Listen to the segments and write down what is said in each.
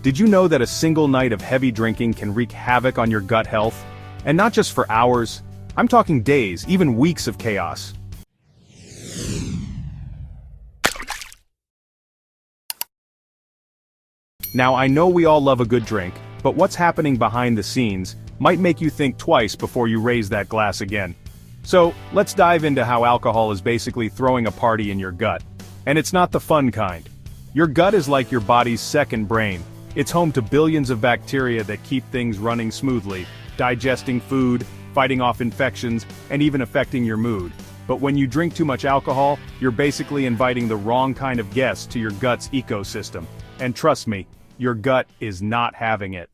Did you know that a single night of heavy drinking can wreak havoc on your gut health? And not just for hours, I'm talking days, even weeks of chaos. Now I know we all love a good drink, but what's happening behind the scenes might make you think twice before you raise that glass again. So, let's dive into how alcohol is basically throwing a party in your gut. And it's not the fun kind. Your gut is like your body's second brain. It's home to billions of bacteria that keep things running smoothly, digesting food, fighting off infections, and even affecting your mood. But when you drink too much alcohol, you're basically inviting the wrong kind of guests to your gut's ecosystem. And trust me, your gut is not having it.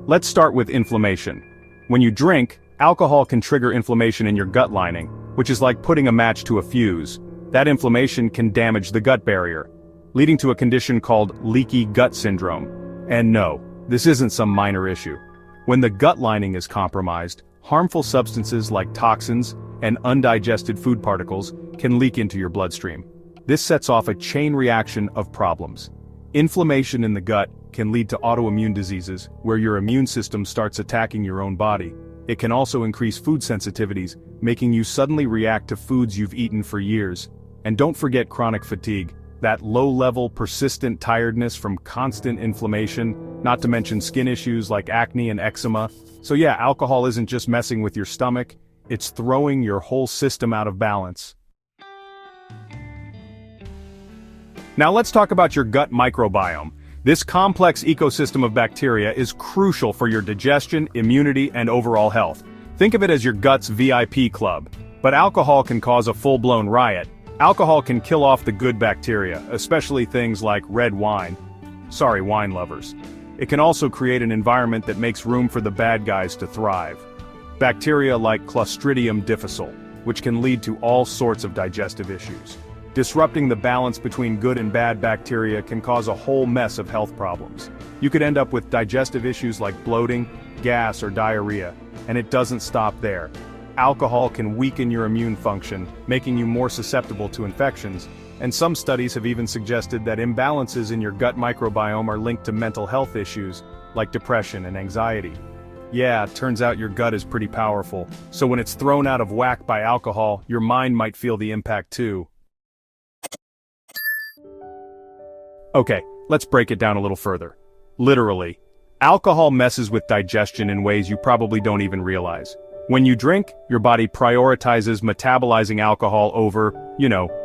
Let's start with inflammation. When you drink, alcohol can trigger inflammation in your gut lining, which is like putting a match to a fuse. That inflammation can damage the gut barrier, leading to a condition called leaky gut syndrome. And no, this isn't some minor issue. When the gut lining is compromised, harmful substances like toxins and undigested food particles can leak into your bloodstream. This sets off a chain reaction of problems. Inflammation in the gut can lead to autoimmune diseases, where your immune system starts attacking your own body. It can also increase food sensitivities, making you suddenly react to foods you've eaten for years. And don't forget chronic fatigue, that low-level, persistent tiredness from constant inflammation, not to mention skin issues like acne and eczema. So yeah, alcohol isn't just messing with your stomach, it's throwing your whole system out of balance. Now let's talk about your gut microbiome. This complex ecosystem of bacteria is crucial for your digestion, immunity, and overall health. Think of it as your gut's VIP club. But alcohol can cause a full-blown riot. Alcohol can kill off the good bacteria, especially things like red wine. Sorry, wine lovers. It can also create an environment that makes room for the bad guys to thrive. Bacteria like Clostridium difficile, which can lead to all sorts of digestive issues. Disrupting the balance between good and bad bacteria can cause a whole mess of health problems. You could end up with digestive issues like bloating, gas, or diarrhea, and it doesn't stop there. Alcohol can weaken your immune function, making you more susceptible to infections, and some studies have even suggested that imbalances in your gut microbiome are linked to mental health issues, like depression and anxiety. Yeah, turns out your gut is pretty powerful, so when it's thrown out of whack by alcohol, your mind might feel the impact too. Okay, let's break it down a little further. Literally, alcohol messes with digestion in ways you probably don't even realize. When you drink, your body prioritizes metabolizing alcohol over,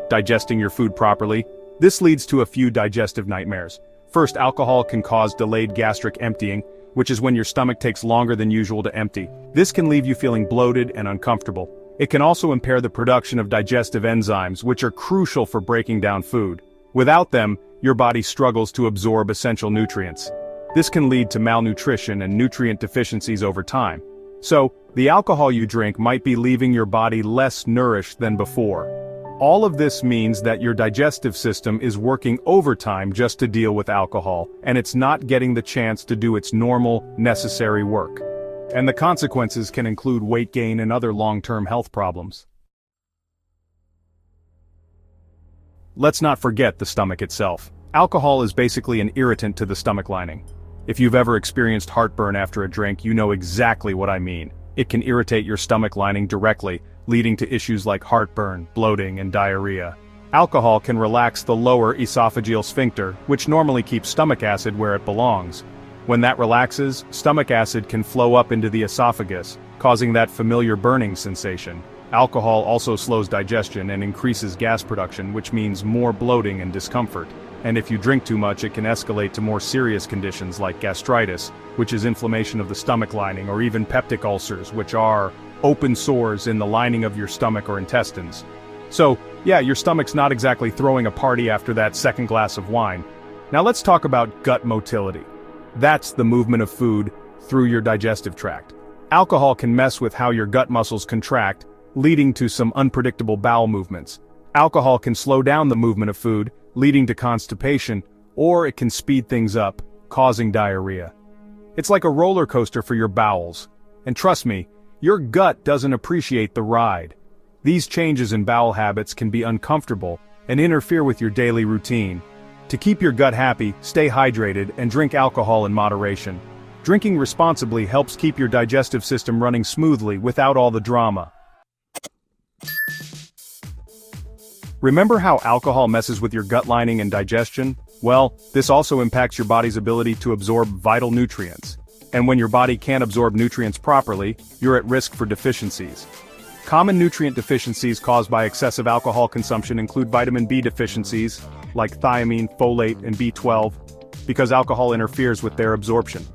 digesting your food properly. This leads to a few digestive nightmares. First, alcohol can cause delayed gastric emptying, which is when your stomach takes longer than usual to empty. This can leave you feeling bloated and uncomfortable. It can also impair the production of digestive enzymes, which are crucial for breaking down food. Without them, your body struggles to absorb essential nutrients. This can lead to malnutrition and nutrient deficiencies over time. So, the alcohol you drink might be leaving your body less nourished than before. All of this means that your digestive system is working overtime just to deal with alcohol, and it's not getting the chance to do its normal, necessary work. And the consequences can include weight gain and other long-term health problems. Let's not forget the stomach itself. Alcohol is basically an irritant to the stomach lining. If you've ever experienced heartburn after a drink, you know exactly what I mean. It can irritate your stomach lining directly, leading to issues like heartburn, bloating, and diarrhea. Alcohol can relax the lower esophageal sphincter, which normally keeps stomach acid where it belongs. When that relaxes, stomach acid can flow up into the esophagus, causing that familiar burning sensation. Alcohol also slows digestion and increases gas production, which means more bloating and discomfort. And if you drink too much, it can escalate to more serious conditions like gastritis, which is inflammation of the stomach lining, or even peptic ulcers, which are open sores in the lining of your stomach or intestines. So, yeah, your stomach's not exactly throwing a party after that second glass of wine. Now let's talk about gut motility. That's the movement of food through your digestive tract. Alcohol can mess with how your gut muscles contract, leading to some unpredictable bowel movements. Alcohol can slow down the movement of food, leading to constipation, or it can speed things up, causing diarrhea. It's like a roller coaster for your bowels. And trust me, your gut doesn't appreciate the ride. These changes in bowel habits can be uncomfortable and interfere with your daily routine. To keep your gut happy, stay hydrated and drink alcohol in moderation. Drinking responsibly helps keep your digestive system running smoothly without all the drama. Remember how alcohol messes with your gut lining and digestion? Well, this also impacts your body's ability to absorb vital nutrients. And when your body can't absorb nutrients properly, you're at risk for deficiencies. Common nutrient deficiencies caused by excessive alcohol consumption include vitamin B deficiencies, like thiamine, folate, and B12, because alcohol interferes with their absorption.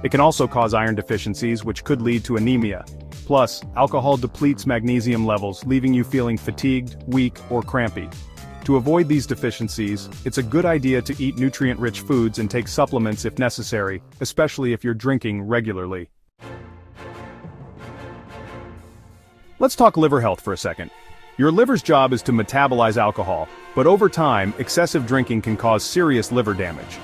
It can also cause iron deficiencies, which could lead to anemia. Plus, alcohol depletes magnesium levels, leaving you feeling fatigued, weak, or crampy. To avoid these deficiencies, it's a good idea to eat nutrient-rich foods and take supplements if necessary, especially if you're drinking regularly. Let's talk liver health for a second. Your liver's job is to metabolize alcohol, but over time, excessive drinking can cause serious liver damage.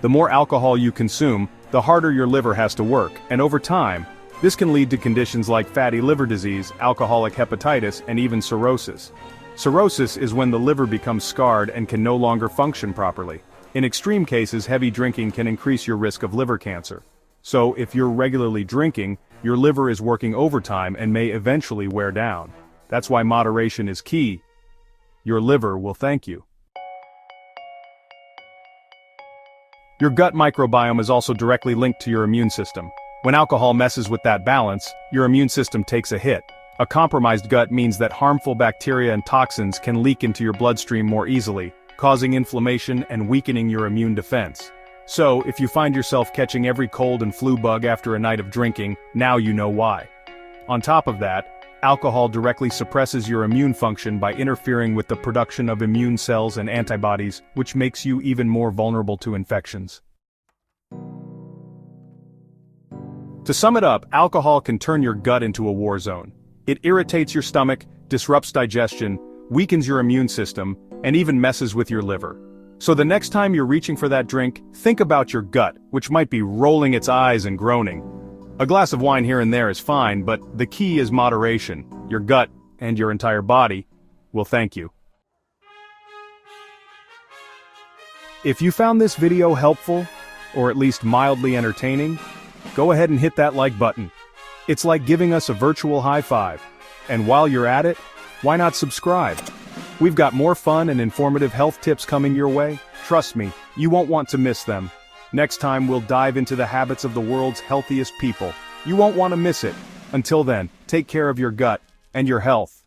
The more alcohol you consume, the harder your liver has to work, and over time, this can lead to conditions like fatty liver disease, alcoholic hepatitis, and even cirrhosis. Cirrhosis is when the liver becomes scarred and can no longer function properly. In extreme cases, heavy drinking can increase your risk of liver cancer. So, if you're regularly drinking, your liver is working overtime and may eventually wear down. That's why moderation is key. Your liver will thank you. Your gut microbiome is also directly linked to your immune system. When alcohol messes with that balance, your immune system takes a hit. A compromised gut means that harmful bacteria and toxins can leak into your bloodstream more easily, causing inflammation and weakening your immune defense. So, if you find yourself catching every cold and flu bug after a night of drinking, now you know why. On top of that, alcohol directly suppresses your immune function by interfering with the production of immune cells and antibodies, which makes you even more vulnerable to infections. To sum it up, alcohol can turn your gut into a war zone. It irritates your stomach, disrupts digestion, weakens your immune system, and even messes with your liver. So the next time you're reaching for that drink, think about your gut, which might be rolling its eyes and groaning. A glass of wine here and there is fine, but the key is moderation. Your gut, and your entire body, will thank you. If you found this video helpful, or at least mildly entertaining, go ahead and hit that like button. It's like giving us a virtual high five. And while you're at it, why not subscribe? We've got more fun and informative health tips coming your way. Trust me, you won't want to miss them. Next time we'll dive into the habits of the world's healthiest people. You won't want to miss it. Until then, take care of your gut and your health.